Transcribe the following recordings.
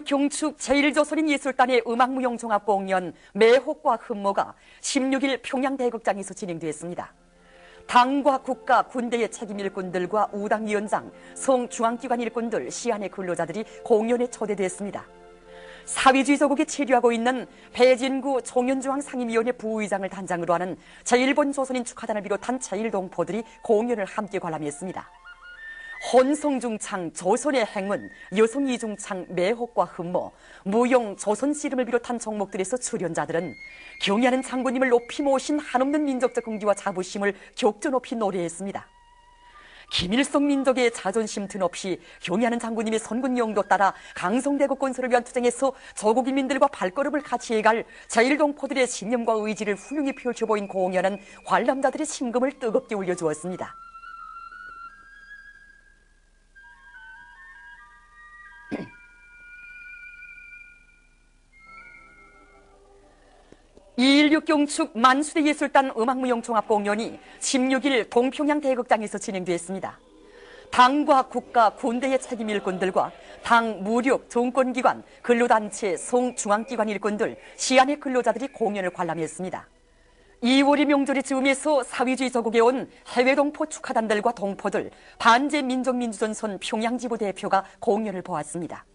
경축 제1조선인예술단의 음악무용종합공연 매혹과 흠모가 16일 평양대극장에서 진행됐습니다. 당과 국가, 군대의 책임 일꾼들과 우당위원장, 성중앙기관 일꾼들, 시안의 근로자들이 공연에 초대됐습니다. 사회주의 조국에 체류하고 있는 배진구 종현중앙 상임위원회 부의장을 단장으로 하는 제1본 조선인 축하단을 비롯한 제1동포들이 공연을 함께 관람했습니다. 혼성중창, 조선의 행운, 여성이중창, 매혹과 흠모, 무용, 조선씨름을 비롯한 종목들에서 출연자들은 경의하는 장군님을 높이 모신 한없는 민족적 긍지와 자부심을 격조 높이 노래했습니다. 김일성 민족의 자존심 드높이 경의하는 장군님의 선군 용도 따라 강성대국 건설을 위한 투쟁에서 조국 인민들과 발걸음을 같이 해갈 제1동포들의 신념과 의지를 훌륭히 펼쳐보인 공연은 관람자들의 심금을 뜨겁게 울려주었습니다. (2.16) 경축 만수대 예술단 음악무용종합공연이 16일 동평양 대극장에서 진행됐습니다. 당과 국가, 군대의 책임 일꾼들과 당, 무력, 정권기관, 근로단체, 성중앙기관 일꾼들, 시안의 근로자들이 공연을 관람했습니다. 2월의 명절의 즈음에서 사회주의 조국에 온 해외 동포 축하단들과 동포들, 반제민족민주전선 평양지부 대표가 공연을 보았습니다.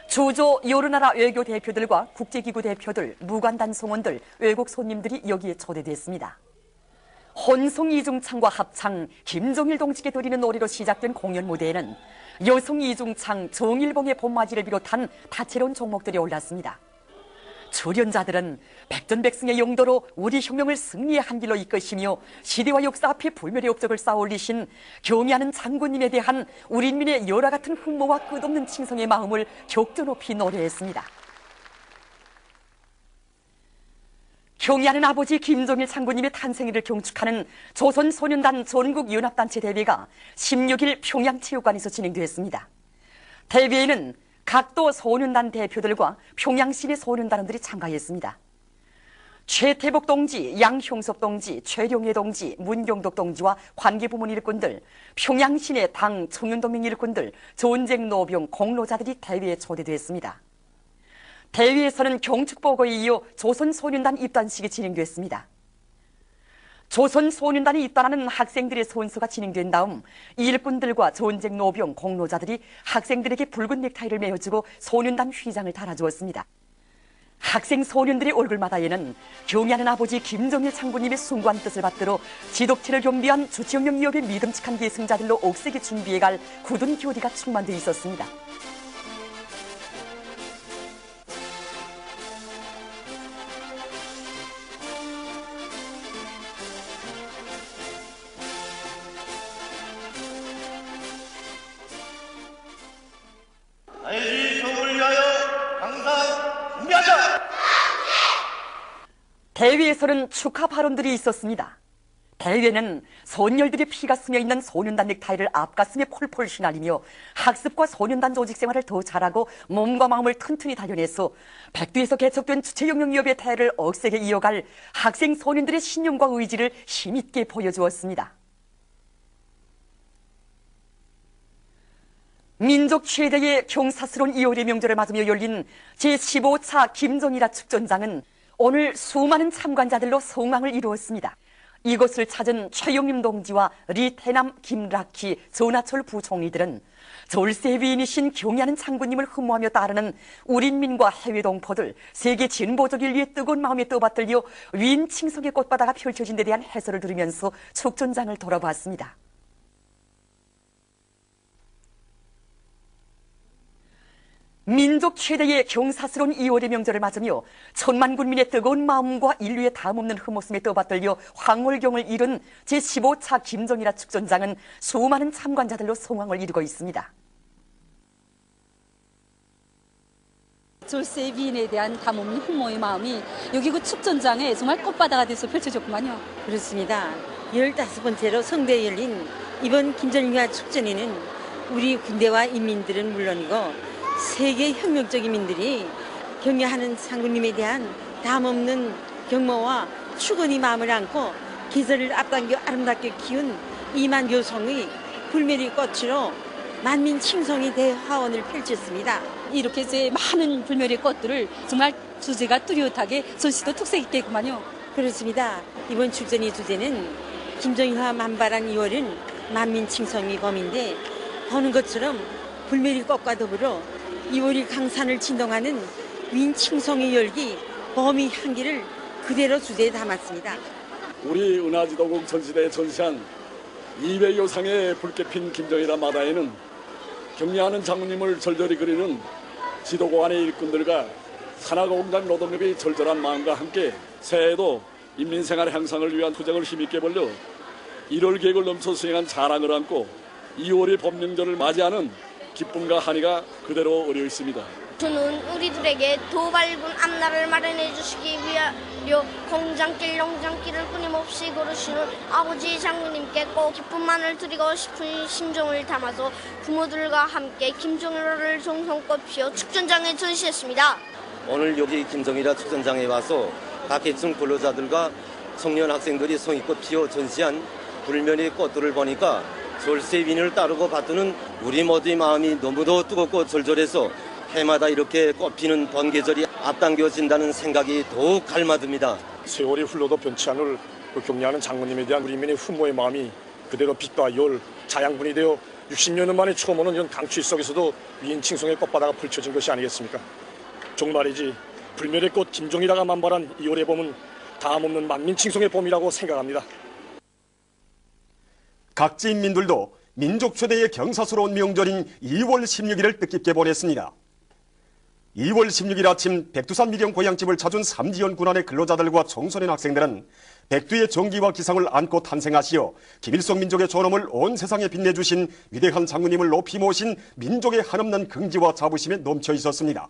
주조 여러 나라 외교 대표들과 국제기구 대표들, 무관단 성원들, 외국 손님들이 여기에 초대됐습니다. 혼성이중창과 합창, 김정일 동지께 드리는 노래로 시작된 공연 무대에는 여성이중창, 정일봉의 봄맞이를 비롯한 다채로운 종목들이 올랐습니다. 출연자들은 백전백승의 용도로 우리 혁명을 승리의 한 길로 이끄시며 시대와 역사 앞에 불멸의 업적을 쌓아올리신 경의하는 장군님에 대한 우리 인민의 열화 같은 흠모와 끝없는 칭송의 마음을 격조 높이 노래했습니다. 경의하는 아버지 김정일 장군님의 탄생일을 경축하는 조선소년단 전국연합단체 대회가 16일 평양체육관에서 진행됐습니다. 대회에는 각도 소년단 대표들과 평양시내 소년단원들이 참가했습니다. 최태복 동지, 양형섭 동지, 최룡해 동지, 문경덕 동지와 관계부문 일꾼들, 평양시내 당, 청년동맹 일꾼들, 전쟁노병, 공로자들이 대회에 초대됐습니다. 대회에서는 경축보고에 이어 조선소년단 입단식이 진행됐습니다. 조선소년단이 입단하는 학생들의 선서가 진행된 다음 일꾼들과 전쟁 노병 공로자들이 학생들에게 붉은 넥타이를 메어주고 소년단 휘장을 달아주었습니다. 학생 소년들의 얼굴마다에는 경의하는 아버지 김정일 장군님의 숭고한 뜻을 받들어 지독체를 겸비한 주체혁명 위협의 믿음직한 계승자들로 억세게 준비해갈 굳은 교리가 충만되어 있었습니다. 대회에서는 축하 발언들이 있었습니다. 대회는 소년들의 피가 스며있는 소년단 넥타이를 앞가슴에 폴폴 휘날리며 학습과 소년단 조직 생활을 더 잘하고 몸과 마음을 튼튼히 단련해서 백두에서 개척된 주체혁명위협의 태를 억세게 이어갈 학생 소년들의 신념과 의지를 힘있게 보여주었습니다. 민족 최대의 경사스러운 2월의 명절을 맞으며 열린 제15차 김정일아 축전장은 오늘 수많은 참관자들로 성황을 이루었습니다. 이곳을 찾은 최영림 동지와 리태남, 김락희, 전하철 부총리들은 절세 위인이신 경의하는 장군님을 흠모하며 따르는 우리 인민과 해외 동포들, 세계 진보적 인류의 뜨거운 마음에 떠받들려 위인 칭송의 꽃바다가 펼쳐진 데 대한 해설을 들으면서 축전장을 돌아봤습니다. 민족 최대의 경사스러운 2월의 명절을 맞으며 천만 군민의 뜨거운 마음과 인류의 다음없는 흠모심에 떠받들려 황홀경을 이룬 제15차 김정일아 축전장은 수많은 참관자들로 성황을 이루고 있습니다. 졸세 위인에 대한 다몸는 흠모의 마음이 여기 그 축전장에 정말 꽃바다가 돼서 펼쳐졌구만요. 그렇습니다. 15번째로 성대에 열린 이번 김정일아 축전에는 우리 군대와 인민들은 물론이고 세계 혁명적인 민들이 경의하는 장군님에 대한 담없는 경모와 축원의 마음을 안고 기세를 앞당겨 아름답게 키운 2만 여성의 불멸의 꽃으로 만민 칭송의 대화원을 펼쳤습니다. 이렇게 이제 많은 불멸의 꽃들을 정말 주제가 뚜렷하게 전시도 특색 있게 했구만요. 그렇습니다. 이번 축전의 주제는 김정일화 만발한 2월은 만민 칭송의 범인데 보는 것처럼 불멸의 꽃과 더불어 2월이 강산을 진동하는 윈 칭송의 열기, 범의 향기를 그대로 주제에 담았습니다. 우리 은하지도국 전시대에 전시한 200여 상의 붉게 핀 김정일화 마다에는 경례하는 장군님을 절절히 그리는 지도고 안의 일꾼들과 산하공장 노동력의 절절한 마음과 함께 새해에도 인민생활 향상을 위한 투쟁을 힘있게 벌려 1월 계획을 넘쳐 수행한 자랑을 안고 2월의 법명절을 맞이하는 기쁨과 한의가 그대로 어려 있습니다. 저는 우리들에게 더 밝은 앞날을 마련해 주시기 위하여 공장길 농장길을 끊임없이 걸으시는 아버지 장군님께 꼭 기쁨만을 드리고 싶은 심정을 담아서 부모들과 함께 김정일화를 정성껏 피워 축전장에 전시했습니다. 오늘 여기 김정일화 축전장에 와서 각 계층 근로자들과 청년 학생들이 성의껏 피워 전시한 불면의 꽃들을 보니까 졸세윈을 따르고 받드는 우리 모두의 마음이 너무도 뜨겁고 절절해서 해마다 이렇게 꽃피는 번계절이 앞당겨진다는 생각이 더욱 갈마듭니다. 세월이 흘러도 변치 않을 경례하는 장군님에 대한 우리 민의 훈모의 마음이 그대로 빛과 열, 자양분이 되어 60년 만에 처음 오는 이런 강추위 속에서도 위인 칭송의 꽃바다가 펼쳐진 것이 아니겠습니까? 종말이지 불멸의 꽃 김정일화가 만발한 2월의 봄은 다음없는 만민 칭송의 봄이라고 생각합니다. 각지 인민들도 민족 최대의 경사스러운 명절인 2월 16일을 뜻깊게 보냈습니다. 2월 16일 아침 백두산 미령 고향집을 찾은 삼지연 군안의 근로자들과 청소년 학생들은 백두의 정기와 기상을 안고 탄생하시어 김일성 민족의 존엄을 온 세상에 빛내주신 위대한 장군님을 높이 모신 민족의 한없는 긍지와 자부심에 넘쳐 있었습니다.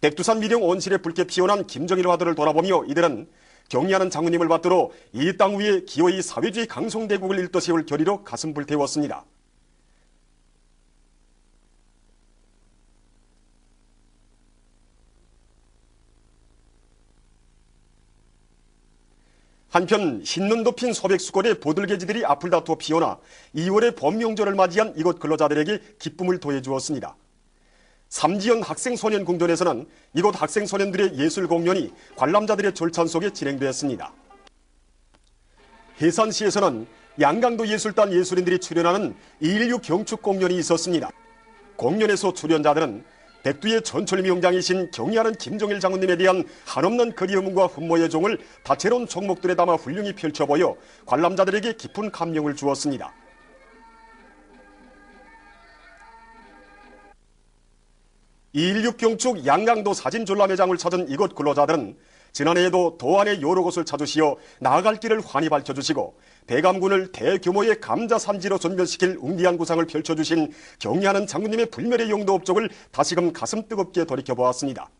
백두산 미령 온실에 붉게 피어난 김정일화들을 돌아보며 이들은 경례하는 장군님을 받들어 이 땅 위에 기어이 사회주의 강성대국을 일떠세울 결의로 가슴 불태웠습니다. 한편 흰눈 덮인 소백수골의 보들개지들이 앞을 다투어 피어나 2월의 봄명절을 맞이한 이곳 근로자들에게 기쁨을 더해주었습니다. 삼지연 학생소년궁전에서는 이곳 학생소년들의 예술 공연이 관람자들의 절찬 속에 진행되었습니다. 해산시에서는 양강도 예술단 예술인들이 출연하는 2.16 경축 공연이 있었습니다. 공연에서 출연자들은 백두의 전철 명장이신 경례하는 김정일 장군님에 대한 한없는 그리움과 훈모의 종을 다채로운 종목들에 담아 훌륭히 펼쳐보여 관람자들에게 깊은 감명을 주었습니다. (2.16) 경축 양강도 사진전람회장을 찾은 이곳 근로자들은 지난해에도 도안의 여러 곳을 찾으시어 나아갈 길을 환히 밝혀주시고 대감군을 대규모의 감자 산지로 전멸시킬 웅디한 구상을 펼쳐주신 경례하는 장군님의 불멸의 용도 업적을 다시금 가슴 뜨겁게 돌이켜보았습니다.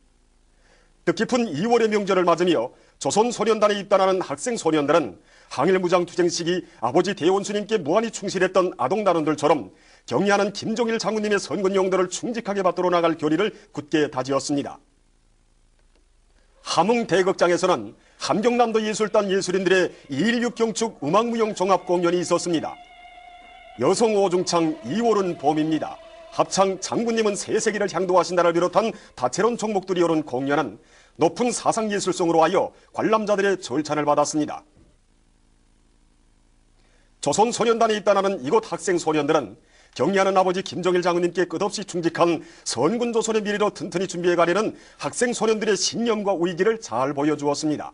뜻깊은 2월의 명절을 맞으며 조선소년단에 입단하는 학생소년들은 항일무장투쟁 시기 아버지 대원수님께 무한히 충실했던 아동단원들처럼 경례하는 김정일 장군님의 선군 용도를 충직하게 받들어 나갈 결의를 굳게 다지었습니다. 함흥대극장에서는 함경남도 예술단 예술인들의 2.16 경축 음악무용 종합공연이 있었습니다. 여성 오중창 2월은 봄입니다. 합창 장군님은 새세기를 향도하신다를 비롯한 다채로운 종목들이 오른 공연은 높은 사상예술성으로 하여 관람자들의 절찬을 받았습니다. 조선소년단에 입단하는 이곳 학생소년들은 경례하는 아버지 김정일 장군님께 끝없이 충직한 선군조선의 미래로 튼튼히 준비해가려는 학생소년들의 신념과 의지를 잘 보여주었습니다.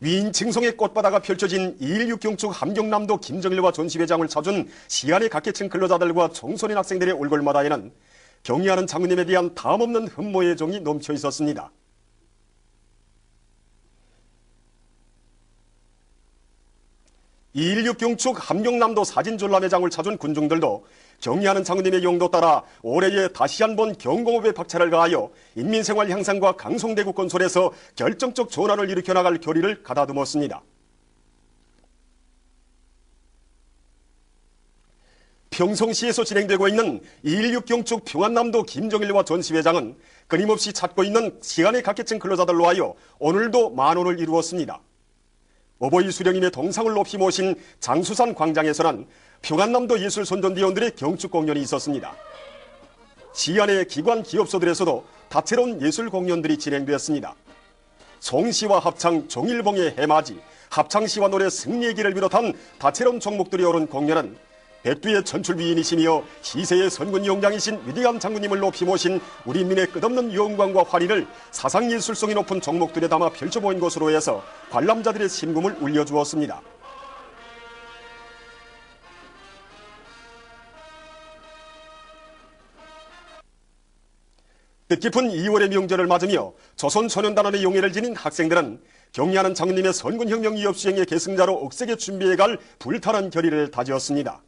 위인 칭송의 꽃바다가 펼쳐진 2.16 경축 함경남도 김정일화 전시회장을 찾은 시안의 각계층 근로자들과 청소년 학생들의 얼굴마다에는 경례하는 장군님에 대한 다음없는 흠모의 정이 넘쳐 있었습니다. (2.16) 경축 함경남도 사진전람회장을 찾은 군중들도 경례하는 장군님의 용도 따라 올해에 다시 한번 경공업에 박차를 가하여 인민생활 향상과 강성대국 건설에서 결정적 전환을 일으켜 나갈 결의를 가다듬었습니다. 평성시에서 진행되고 있는 2.16 경축 평안남도 김정일화 전시회장은 끊임없이 찾고 있는 시간의 각계층 근로자들로 하여 오늘도 만원을 이루었습니다. 어버이 수령님의 동상을 높이 모신 장수산 광장에서는 평안남도 예술선전대원들의 경축 공연이 있었습니다. 시안의 기관 기업소들에서도 다채로운 예술 공연들이 진행되었습니다. 송시와 합창, 종일봉의 해맞이, 합창시와 노래 승리의 길을 비롯한 다채로운 종목들이 오른 공연은 백두의 전출비인이시며 시세의 선군용장이신 위대한 장군님을 높이 모신 우리 민의 끝없는 영광과 활의를 사상예술성이 높은 종목들에 담아 펼쳐보인 것으로 해서 관람자들의 심금을 울려주었습니다. 뜻깊은 2월의 명절을 맞으며 조선소년단원의 용예를 지닌 학생들은 경리하는 장군님의 선군혁명 이업수행의 계승자로 억세게 준비해갈 불타는 결의를 다지었습니다.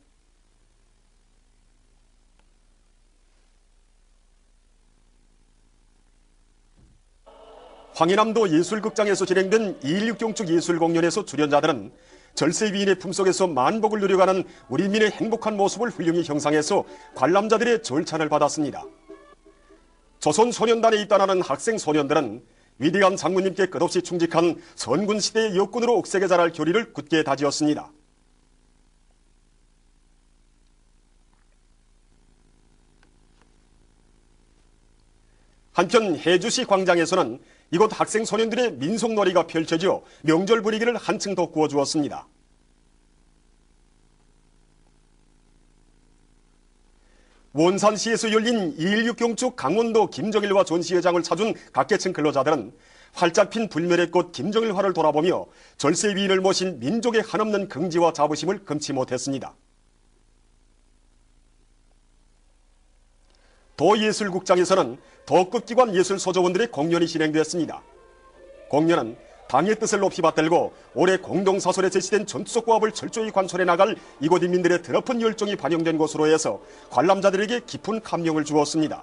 황해남도 예술극장에서 진행된 2.16 경축 예술공연에서 출연자들은 절세위인의 품속에서 만복을 누려가는 우리 민의 행복한 모습을 훌륭히 형상해서 관람자들의 절찬을 받았습니다. 조선소년단에 입단하는 학생 소년들은 위대한 장군님께 끝없이 충직한 선군시대의 역군으로 억세게 자랄 결의를 굳게 다지었습니다. 한편 해주시 광장에서는 이곳 학생 소년들의 민속놀이가 펼쳐져 명절 분위기를 한층 더 구워주었습니다. 원산시에서 열린 2.16 경축 강원도 김정일화 전시회장을 찾은 각계층 근로자들은 활짝 핀 불멸의 꽃 김정일화를 돌아보며 절세위인을 모신 민족의 한없는 긍지와 자부심을 금치 못했습니다. 도예술국장에서는 도급기관 예술소조원들의 공연이 진행되었습니다. 공연은 당의 뜻을 높이 받들고 올해 공동사설에 제시된 전투적고압을 철저히 관철해 나갈 이곳 인민들의 드높은 열정이 반영된 것으로 해서 관람자들에게 깊은 감명을 주었습니다.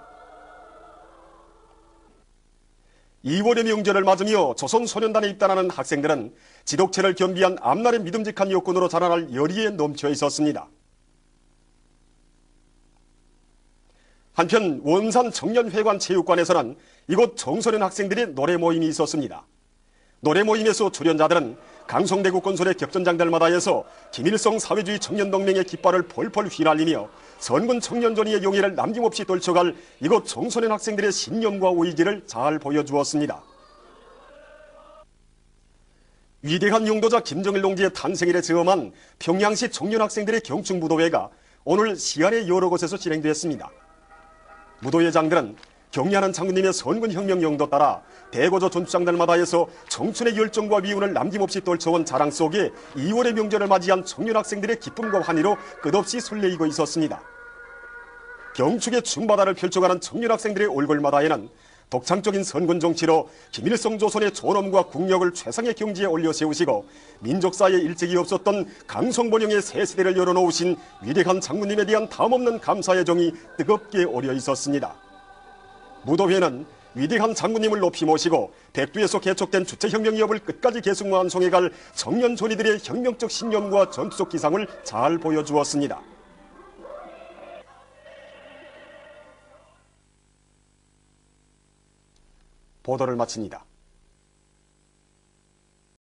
2월의 명절을 맞으며 조선소년단에 입단하는 학생들은 지독체를 겸비한 앞날의 믿음직한 여군으로 자라날 열의에 넘쳐 있었습니다. 한편 원산 청년회관 체육관에서는 이곳 청소년 학생들의 노래 모임이 있었습니다. 노래 모임에서 출연자들은 강성대국 건설의 격전장들마다에서 김일성 사회주의 청년동맹의 깃발을 펄펄 휘날리며 선군 청년전의의 용의를 남김없이 떨쳐갈 이곳 청소년 학생들의 신념과 의지를 잘 보여주었습니다. 위대한 용도자 김정일 동지의 탄생일에 저음한 평양시 청년 학생들의 경축무도회가 오늘 시안의 여러 곳에서 진행되었습니다. 무도회장들은 경리하는 장군님의 선군혁명 용도 따라 대고조 전투장들마다에서 청춘의 열정과 위운을 남김없이 떨쳐온 자랑 속에 2월의 명절을 맞이한 청년 학생들의 기쁨과 환희로 끝없이 설레이고 있었습니다. 경축의 춤바다를 펼쳐가는 청년 학생들의 얼굴마다에는 독창적인 선군 정치로 김일성 조선의 존엄과 국력을 최상의 경지에 올려 세우시고 민족사에 일찍이 없었던 강성번영의 새 세대를 열어놓으신 위대한 장군님에 대한 다음없는 감사의 정이 뜨겁게 오려 있었습니다. 무도회는 위대한 장군님을 높이 모시고 백두에서 개척된 주체혁명이업을 끝까지 계승완성해갈 청년 존이들의 혁명적 신념과 전투적 기상을 잘 보여주었습니다. 보도를 마칩니다.